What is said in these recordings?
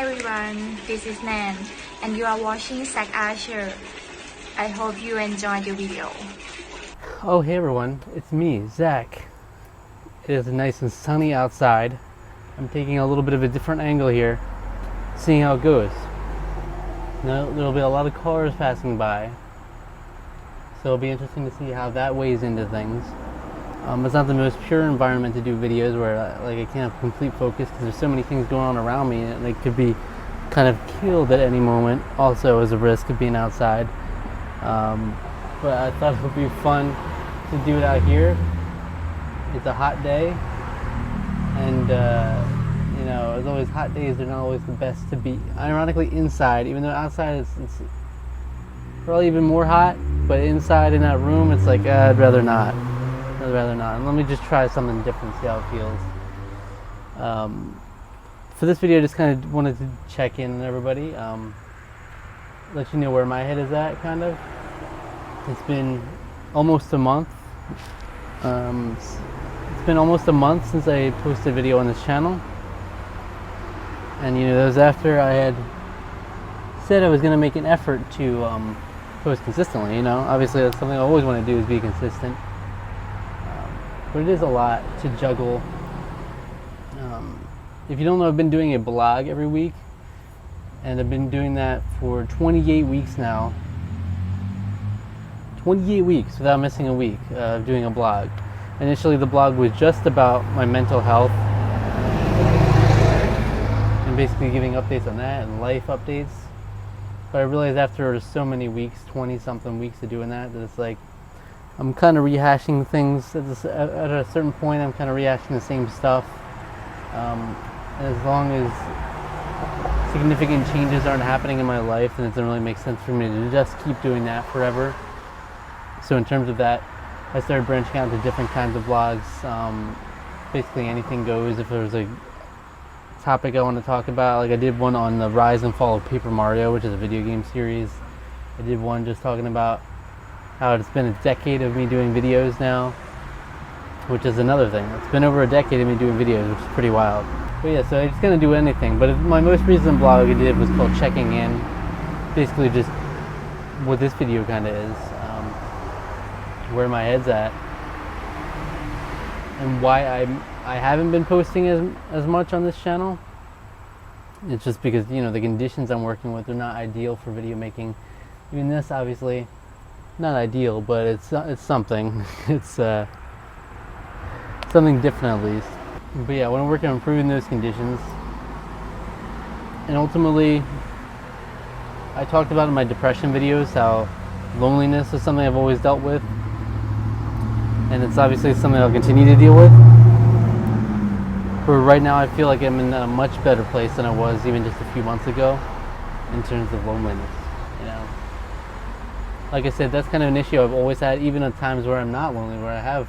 Hi everyone, this is Nan and you are watching Zach Asher. I hope you enjoyed the video. Oh hey everyone, it's me, Zach. It is nice and sunny outside. I'm taking a little bit of a different angle here, seeing how it goes. Now there'll be a lot of cars passing by, so it'll be interesting to see how that weighs into things. It's not the most pure environment to do videos where I can't have complete focus because there's so many things going on around me and they could be kind of killed at any moment. Also, as a risk of being outside. But I thought it would be fun to do it out here. It's a hot day, and as always, hot days are not always the best to be. Ironically, inside, even though outside it's probably even more hot, but inside in that room, it's like I'd rather not. And let me just try something different, see how it feels. For this video, I just kind of wanted to check in on everybody, let you know where my head is at, kind of. It's been almost a month. It's been almost a month since I posted a video on this channel. And that was after I had said I was going to make an effort to post consistently. Obviously that's something I always want to do, is be consistent. But it is a lot to juggle. If you don't know, I've been doing a blog every week, and I've been doing that for 28 weeks now. 28 weeks without missing a week of doing a blog. Initially, the blog was just about my mental health and basically giving updates on that and life updates. But I realized after so many weeks, 20-something weeks of doing that it's like I'm kind of rehashing things. At a certain point, I'm kind of rehashing the same stuff. And as long as significant changes aren't happening in my life, then it doesn't really make sense for me to just keep doing that forever. So in terms of that, I started branching out to different kinds of vlogs. Basically anything goes. If there's a topic I want to talk about, like I did one on the rise and fall of Paper Mario, which is a video game series. I did one just talking about how it's been a decade of me doing videos now, which is another thing. It's been over a decade of me doing videos, which is pretty wild. But yeah, so I just gonna do anything. But my most recent blog I did was called Checking In. Basically just what this video kind of is, where my head's at, and why I haven't been posting as much on this channel. It's just because the conditions I'm working with are not ideal for video making. Even this, obviously, not ideal, but it's something. It's something different at least. But yeah, when I'm working on improving those conditions, and ultimately, I talked about in my depression videos how loneliness is something I've always dealt with, and it's obviously something I'll continue to deal with. But right now, I feel like I'm in a much better place than I was even just a few months ago in terms of loneliness. Like I said, that's kind of an issue I've always had, even at times where I'm not lonely, where I have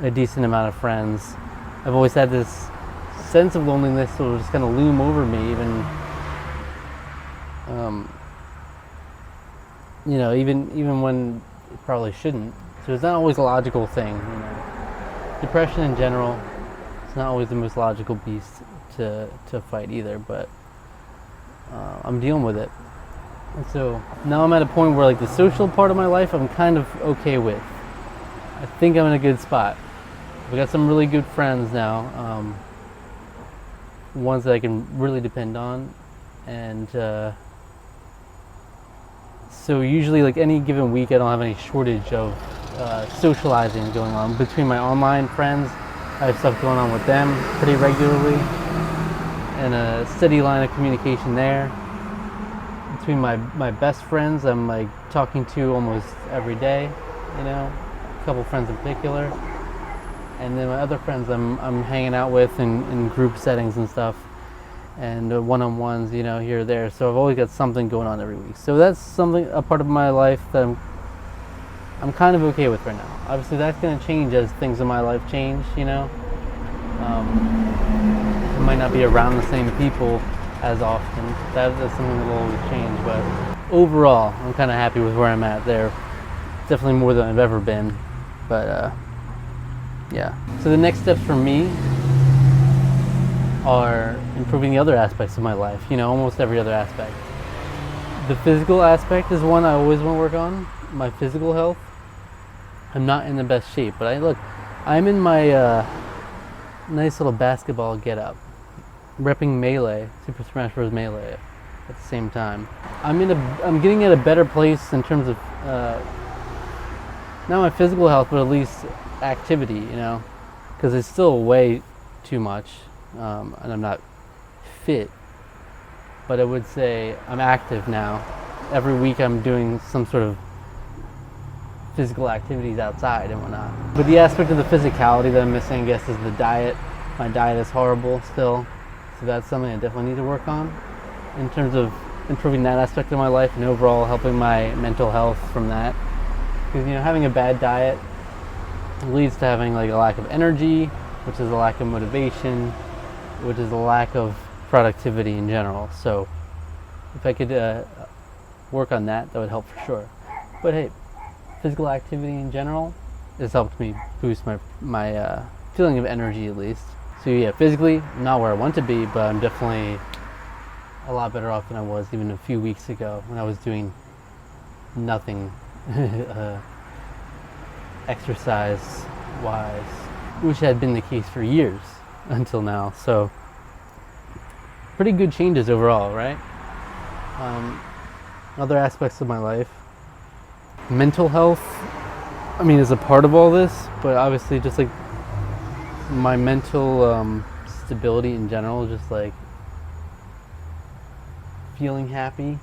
a decent amount of friends. I've always had this sense of loneliness that will just kind of loom over me, even when it probably shouldn't. So it's not always a logical thing. Depression in general, it's not always the most logical beast to fight either, but I'm dealing with it. And so now I'm at a point where the social part of my life I'm kind of okay with. I think I'm in a good spot. I've got some really good friends now, ones that I can really depend on, and so usually any given week I don't have any shortage of socializing going on. Between my online friends, I have stuff going on with them pretty regularly, and a steady line of communication there. Between my best friends, I'm talking to almost every day, a couple friends in particular, and then my other friends I'm hanging out with in group settings and stuff, and one-on-ones, here or there. So I've always got something going on every week. So that's a part of my life that I'm kind of okay with right now. Obviously that's going to change as things in my life change, I might not be around the same people as often. That's something that will always change, but overall I'm kind of happy with where I'm at there. Definitely more than I've ever been, but yeah. So the next steps for me, are improving the other aspects of my life, almost every other aspect. The physical aspect is one I always want to work on, my physical health. I'm not in the best shape, but I'm in my nice little basketball getup, repping Melee, Super Smash Bros. Melee at the same time. I'm getting at a better place in terms of not my physical health, but at least activity, because it's still way too much, and I'm not fit. But I would say I'm active now. Every week I'm doing some sort of physical activities outside and whatnot. But the aspect of the physicality that I'm missing, I guess, is the diet. My diet is horrible still, so that's something I definitely need to work on in terms of improving that aspect of my life and overall helping my mental health from that. Because having a bad diet leads to having like a lack of energy, which is a lack of motivation, which is a lack of productivity in general. So if I could work on that, that would help for sure. But hey, physical activity in general has helped me boost my feeling of energy at least. So yeah, physically, I'm not where I want to be, but I'm definitely a lot better off than I was even a few weeks ago when I was doing nothing exercise-wise, which had been the case for years until now. So pretty good changes overall, right? Other aspects of my life. Mental health, is a part of all this, but obviously just like my mental stability in general, just like feeling happy.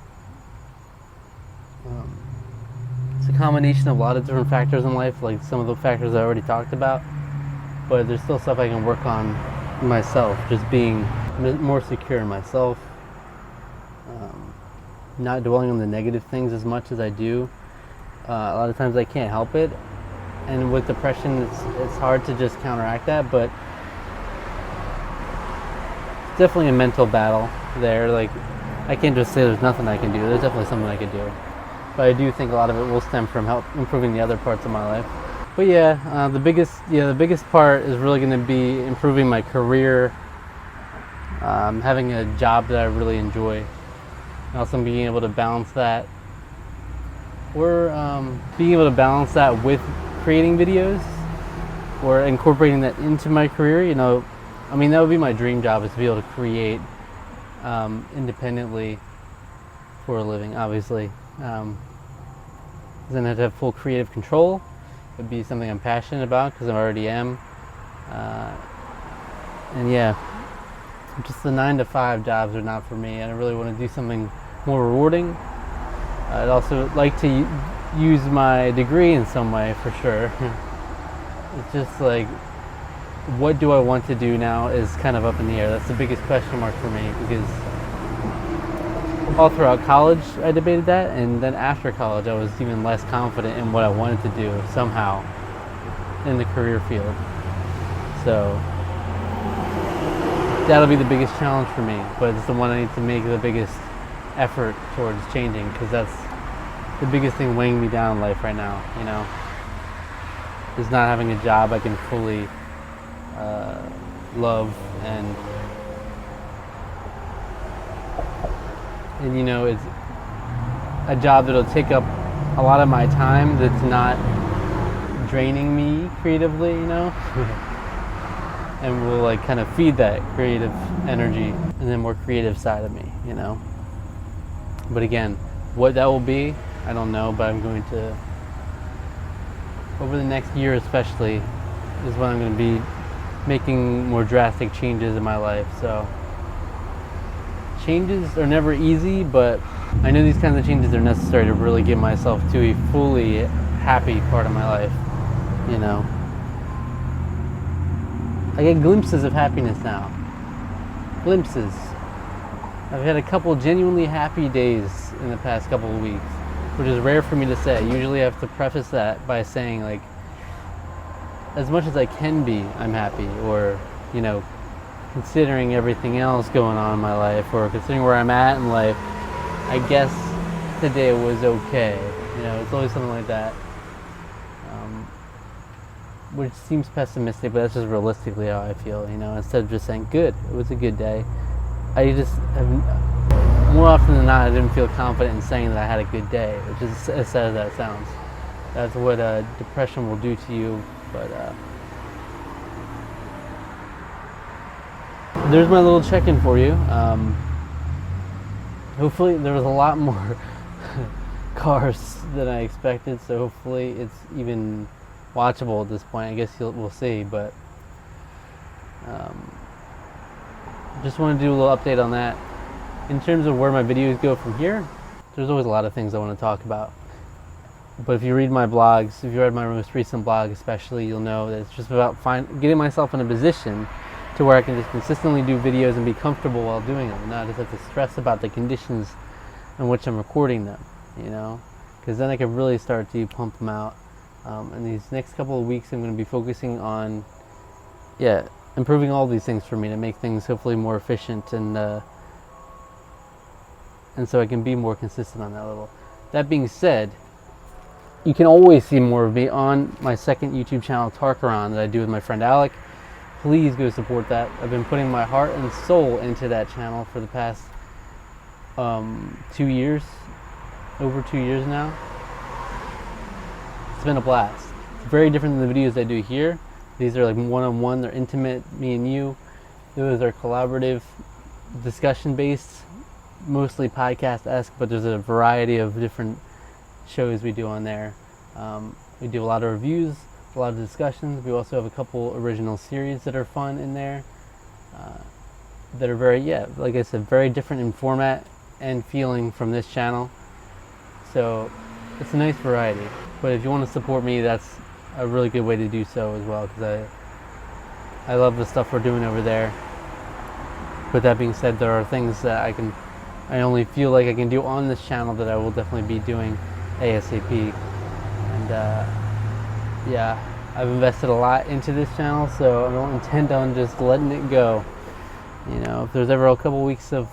It's a combination of a lot of different factors in life, like some of the factors I already talked about, but there's still stuff I can work on myself, just being more secure in myself, not dwelling on the negative things as much as I do. A lot of times I can't help it, and with depression it's hard to just counteract that, but it's definitely a mental battle there. Like, I can't just say there's nothing I can do. There's definitely something I can do, but I do think a lot of it will stem from improving the other parts of my life. But yeah, the biggest part is really going to be improving my career, having a job that I really enjoy, and also being able to balance that. Being able to balance that with creating videos or incorporating that into my career. That would be my dream job, is to be able to create independently for a living, obviously. Then I'd have full creative control. It'd be something I'm passionate about because I already am. And yeah, just the 9-to-5 jobs are not for me. I really want to do something more rewarding. I'd also like to use my degree in some way, for sure. It's just like, what do I want to do now is kind of up in the air. That's the biggest question mark for me, because all throughout college I debated that, and then after college I was even less confident in what I wanted to do somehow in the career field. So that'll be the biggest challenge for me, but it's the one I need to make the biggest effort towards changing, because that's the biggest thing weighing me down in life right now, is not having a job I can fully love, and it's a job that'll take up a lot of my time that's not draining me creatively, and will like kind of feed that creative energy and the more creative side of me, But again, what that will be, I don't know, but I'm going to, over the next year especially, is when I'm going to be making more drastic changes in my life. So changes are never easy, but I know these kinds of changes are necessary to really get myself to a fully happy part of my life, I get glimpses of happiness now. Glimpses. I've had a couple genuinely happy days in the past couple of weeks, which is rare for me to say. Usually I have to preface that by saying, like, as much as I can be, I'm happy, or, considering everything else going on in my life, or considering where I'm at in life, I guess today was okay. It's always something like that. which seems pessimistic, but that's just realistically how I feel, you know, instead of just saying, good, it was a good day. I just have, more often than not, I didn't feel confident in saying that I had a good day, which is as sad as that sounds. That's what depression will do to you, but there's my little check-in for you. Hopefully there was a lot more cars than I expected, so hopefully it's even watchable at this point. I guess we'll see, but just want to do a little update on that. In terms of where my videos go from here, there's always a lot of things I want to talk about. But if you read my blogs, if you read my most recent blog especially, you'll know that it's just about getting myself in a position to where I can just consistently do videos and be comfortable while doing them, and not just have to stress about the conditions in which I'm recording them, you know, because then I can really start to pump them out. In these next couple of weeks, I'm going to be focusing on, improving all these things for me to make things hopefully more efficient, and so I can be more consistent on that level. That being said, you can always see more of me on my second YouTube channel, Tarkaron, that I do with my friend Alec. Please go support that. I've been putting my heart and soul into that channel for the past 2 years, over 2 years now. It's been a blast. It's very different than the videos I do here. These are like one-on-one, they're intimate, me and you. Those are collaborative, discussion-based, mostly podcast-esque, but there's a variety of different shows we do on there. We do a lot of reviews, a lot of discussions. We also have a couple original series that are fun in there, that are very, like I said, very different in format and feeling from this channel. So it's a nice variety. But if you want to support me, that's a really good way to do so as well, because I love the stuff we're doing over there. With that being said, there are things that I only feel like I can do on this channel that I will definitely be doing ASAP. And I've invested a lot into this channel, so I don't intend on just letting it go. You know, if there's ever a couple weeks of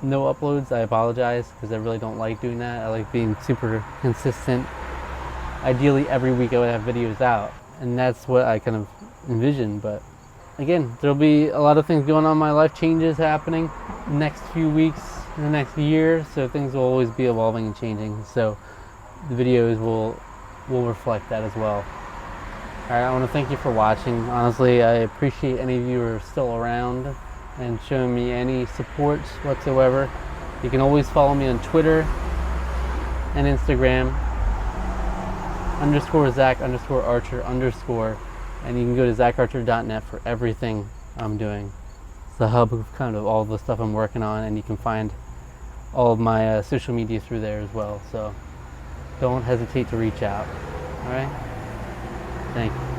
no uploads, I apologize, because I really don't like doing that. I like being super consistent. Ideally, every week I would have videos out, and that's what I kind of envision. But again, there'll be a lot of things going on. My life changes happening the next few weeks, in the next year, so things will always be evolving and changing. So the videos will reflect that as well. Alright, I want to thank you for watching. Honestly, I appreciate any of you who are still around and showing me any support whatsoever. You can always follow me on Twitter and Instagram, _Zach_Archer_, and you can go to zacharcher.net for everything I'm doing. It's the hub of kind of all the stuff I'm working on, and you can find all of my social media through there as well. So don't hesitate to reach out. Alright? Thank you.